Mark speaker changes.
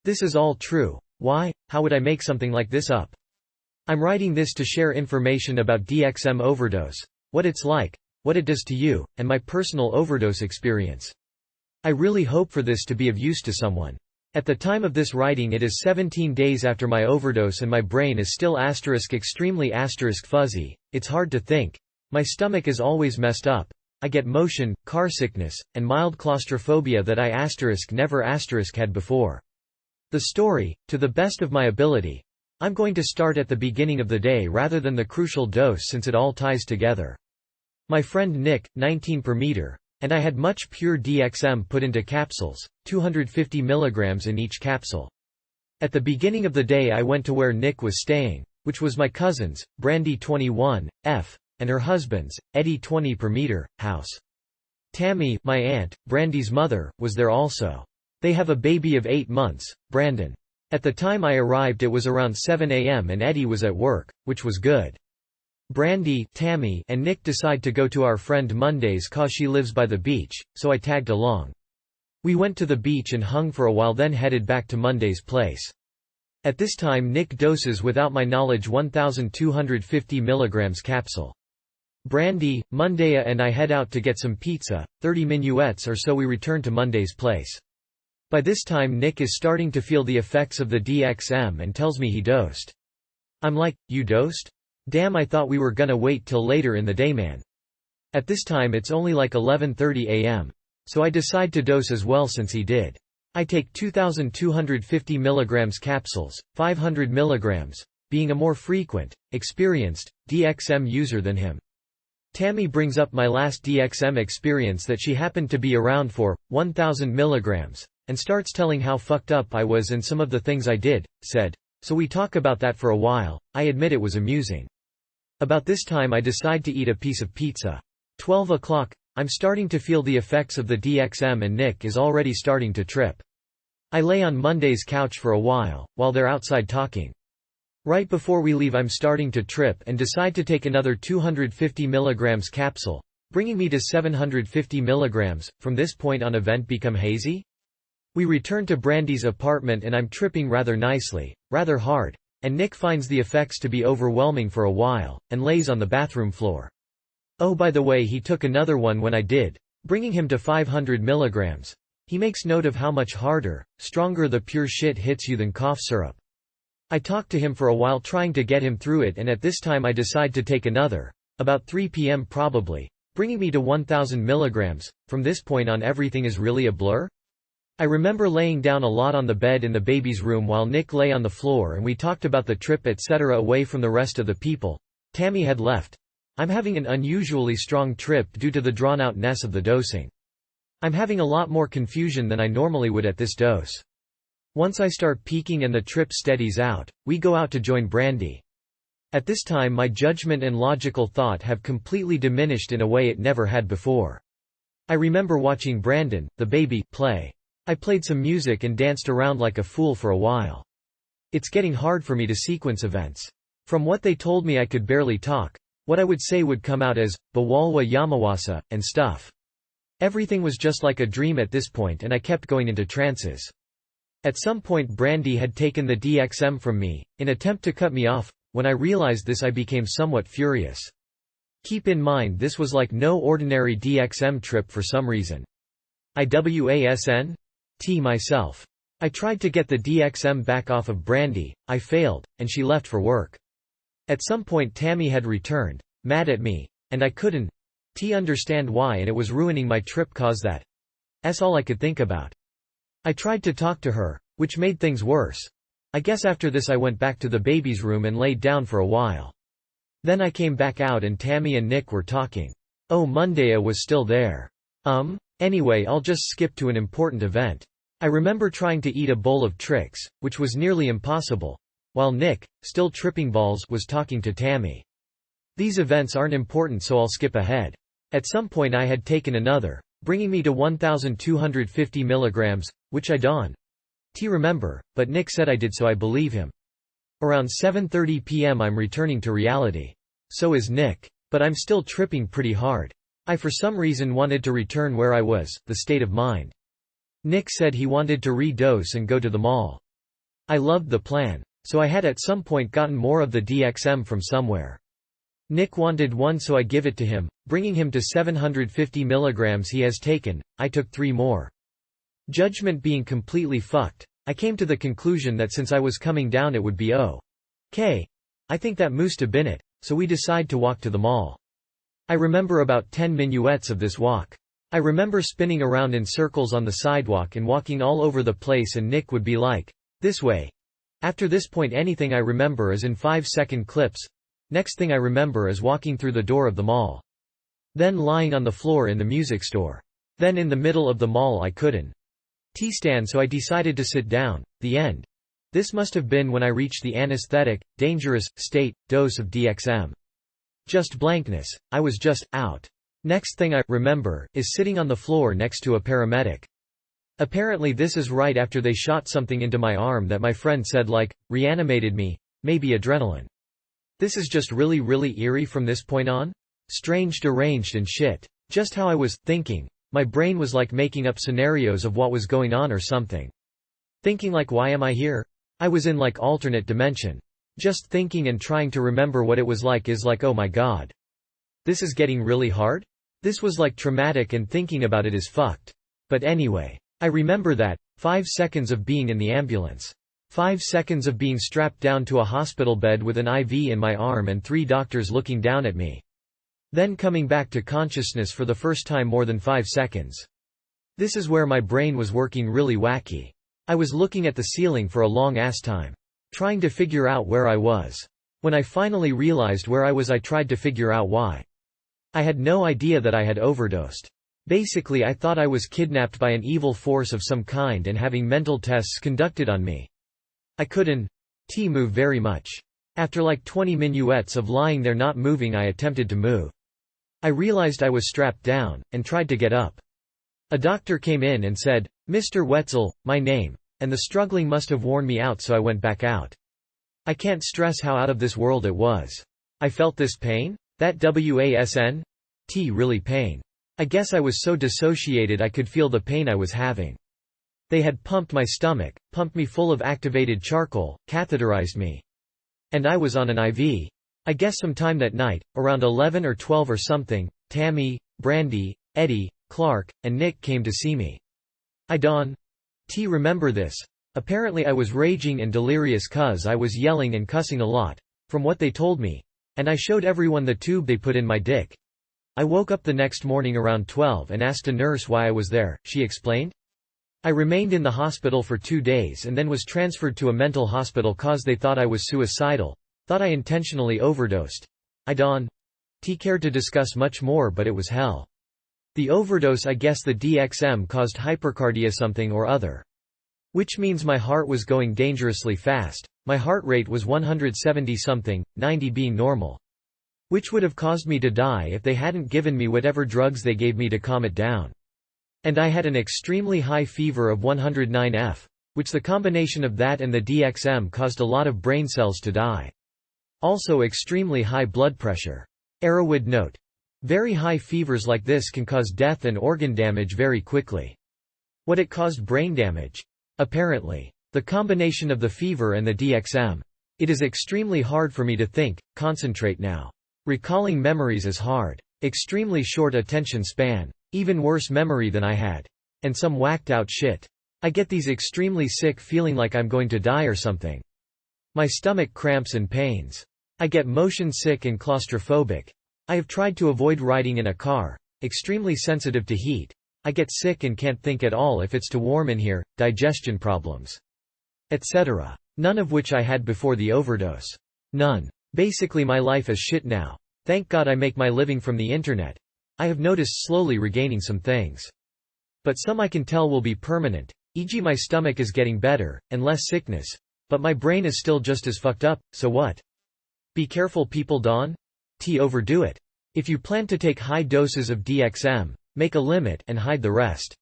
Speaker 1: This is all true. Why? How would I make something like this up? I'm writing this to share information about DXM Overdose, what it's like, what it does to you, and my personal overdose experience. I really hope for this to be of use to someone. At the time of this writing it is 17 days after my overdose and my brain is still extremely fuzzy, it's hard to think. My stomach is always messed up. I get motion, car sickness, and mild claustrophobia that I never had before. The story, to the best of my ability. I'm going to start at the beginning of the day rather than the crucial dose since it all ties together. My friend Nick, 19 per meter, and I had much pure DXM put into capsules, 250 mg in each capsule. At the beginning of the day I went to where Nick was staying, which was my cousin's, Brandy 21, F, and her husband's, Eddie 20 per meter, house. Tammy, my aunt, Brandy's mother, was there also. They have a baby of 8 months, Brandon. At the time I arrived it was around 7 a.m. and Eddie was at work, which was good. Brandy, Tammy, and Nick decide to go to our friend Monday's cause she lives by the beach, so I tagged along. We went to the beach and hung for a while then headed back to Monday's place. At this time Nick doses without my knowledge 1250 mg capsule. Brandy, Mondaya and I head out to get some pizza, 30 minuets or so we return to Monday's place. By this time Nick is starting to feel the effects of the DXM and tells me he dosed. I'm like, you dosed? Damn, I thought we were gonna wait till later in the day, man. At this time it's only like 11:30 a.m. So I decide to dose as well since he did. I take 2250 mg capsules, 500 mg, being a more frequent, experienced, DXM user than him. Tammy brings up my last DXM experience that she happened to be around for, 1000 mg. And starts telling how fucked up I was and some of the things I did, said. So we talk about that for a while. I admit it was amusing. About this time I decide to eat a piece of pizza. 12 o'clock, I'm starting to feel the effects of the DXM and Nick is already starting to trip. I lay on Monday's couch for a while they're outside talking. Right before we leave I'm starting to trip and decide to take another 250 mg capsule, bringing me to 750 mg. From this point on event become hazy? We return to Brandy's apartment and I'm tripping rather nicely, rather hard, and Nick finds the effects to be overwhelming for a while, and lays on the bathroom floor. Oh by the way he took another one when I did, bringing him to 500 mg. He makes note of how much harder, stronger the pure shit hits you than cough syrup. I talk to him for a while trying to get him through it and at this time I decide to take another, about 3 p.m. probably, bringing me to 1000 mg. From this point on everything is really a blur? I remember laying down a lot on the bed in the baby's room while Nick lay on the floor and we talked about the trip etc. away from the rest of the people. Tammy had left. I'm having an unusually strong trip due to the drawn-outness of the dosing. I'm having a lot more confusion than I normally would at this dose. Once I start peaking and the trip steadies out, we go out to join Brandy. At this time my judgment and logical thought have completely diminished in a way it never had before. I remember watching Brandon, the baby, play. I played some music and danced around like a fool for a while. It's getting hard for me to sequence events. From what they told me I could barely talk. What I would say would come out as, Bawalwa Yamawasa, and stuff. Everything was just like a dream at this point and I kept going into trances. At some point Brandy had taken the DXM from me, in attempt to cut me off. When I realized this I became somewhat furious. Keep in mind this was like no ordinary DXM trip for some reason. IWASN? Myself. I tried to get the DXM back off of Brandy, I failed, and she left for work. At some point Tammy had returned, mad at me, and I couldn't understand why and it was ruining my trip cause that's all I could think about. I tried to talk to her, which made things worse. I guess after this I went back to the baby's room and laid down for a while. Then I came back out and Tammy and Nick were talking. Oh Mondaya was still there. Anyway I'll just skip to an important event. I remember trying to eat a bowl of tricks, which was nearly impossible, while Nick, still tripping balls, was talking to Tammy. These events aren't important so I'll skip ahead. At some point I had taken another, bringing me to 1250 mg, which I don't remember, but Nick said I did so I believe him. Around 7:30 p.m. I'm returning to reality. So is Nick. But I'm still tripping pretty hard. I for some reason wanted to return where I was, the state of mind. Nick said he wanted to re-dose and go to the mall. I loved the plan. So I had at some point gotten more of the DXM from somewhere. Nick wanted one, so I give it to him, bringing him to 750 mg. He has taken, I took 3 more. Judgment being completely fucked, I came to the conclusion that since I was coming down it would be okay. I think that must have been it, so we decide to walk to the mall. I remember about 10 minuets of this walk. I remember spinning around in circles on the sidewalk and walking all over the place, and Nick would be like, "This way." After this point anything I remember is in 5-second clips. Next thing I remember is walking through the door of the mall. Then lying on the floor in the music store. Then in the middle of the mall I couldn't stand, so I decided to sit down. The end. This must have been when I reached the anesthetic, dangerous, state, dose of DXM. Just blankness. I was just out. Next thing I remember is sitting on the floor next to a paramedic. Apparently this is right after they shot something into my arm that my friend said reanimated me, maybe adrenaline. This is just really eerie from this point on. Strange, deranged and shit. Just how I was thinking. My brain was making up scenarios of what was going on or something. Thinking why am I here? I was in alternate dimension. Just thinking and trying to remember what it was is oh my god. This is getting really hard? This was traumatic, and thinking about it is fucked. But anyway. I remember that. 5 seconds of being in the ambulance. 5 seconds of being strapped down to a hospital bed with an IV in my arm and 3 doctors looking down at me. Then coming back to consciousness for the first time more than 5 seconds. This is where my brain was working really wacky. I was looking at the ceiling for a long ass time. Trying to figure out where I was. When I finally realized where I was, I tried to figure out why. I had no idea that I had overdosed. Basically I thought I was kidnapped by an evil force of some kind and having mental tests conducted on me. I couldn't move very much. After 20 minuets of lying there not moving, I attempted to move. I realized I was strapped down, and tried to get up. A doctor came in and said, "Mr. Wetzel, my name," and the struggling must have worn me out, so I went back out. I can't stress how out of this world it was. I felt this pain? That wasn't really pain. I guess I was so dissociated I could feel the pain I was having. They had pumped my stomach, pumped me full of activated charcoal, catheterized me. And I was on an IV. I guess sometime that night, around 11 or 12 or something, Tammy, Brandy, Eddie, Clark, and Nick came to see me. I don't remember this. Apparently I was raging and delirious cause I was yelling and cussing a lot, from what they told me. And I showed everyone the tube they put in my dick. I woke up the next morning around 12 and asked a nurse why I was there. She explained. I remained in the hospital for 2 days and then was transferred to a mental hospital cause they thought I was suicidal, thought I intentionally overdosed. I don't care to discuss much more, but it was hell. The overdose, I guess the DXM caused hypercardia something or other. Which means my heart was going dangerously fast. My heart rate was 170 something, 90 being normal. Which would have caused me to die if they hadn't given me whatever drugs they gave me to calm it down. And I had an extremely high fever of 109 which the combination of that and the DXM caused a lot of brain cells to die. Also extremely high blood pressure. Erowid note. Very high fevers like this can cause death and organ damage very quickly. What it caused brain damage? Apparently. The combination of the fever and the DXM. It is extremely hard for me to think, concentrate now. Recalling memories is hard. Extremely short attention span. Even worse memory than I had. And some whacked out shit. I get these extremely sick feeling like I'm going to die or something. My stomach cramps and pains. I get motion sick and claustrophobic. I have tried to avoid riding in a car. Extremely sensitive to heat. I get sick and can't think at all if it's too warm in here, digestion problems, etc. None of which I had before the overdose. None. Basically my life is shit now. Thank God I make my living from the internet. I have noticed slowly regaining some things. But some I can tell will be permanent, e.g. my stomach is getting better, and less sickness. But my brain is still just as fucked up, so what? Be careful people, don't overdo it. If you plan to take high doses of DXM, make a limit and hide the rest.